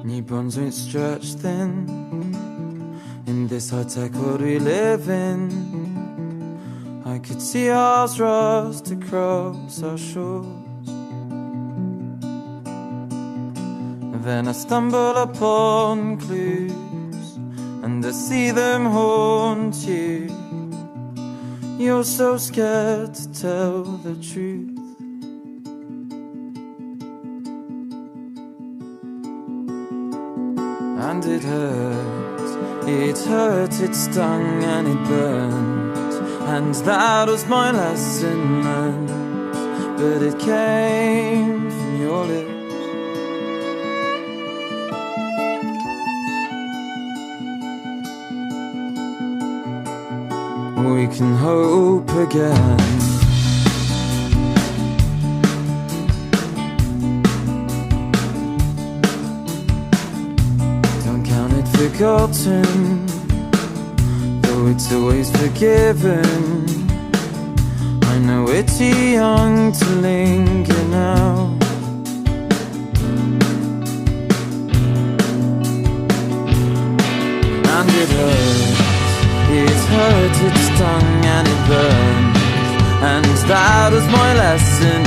Knee bones won't stretch thin in this high-tech world we live in. I could see ours rust across our shores. Then I stumble upon clues, and I see them haunt you. You're so scared to tell the truth. And it hurt, it stung and it burned, and that was my lesson learned. But it came from your lips. We can hope again. Forgotten, though it's always forgiven. I know we're too young to linger now. And it hurt, it stung and it burned, and that was my lesson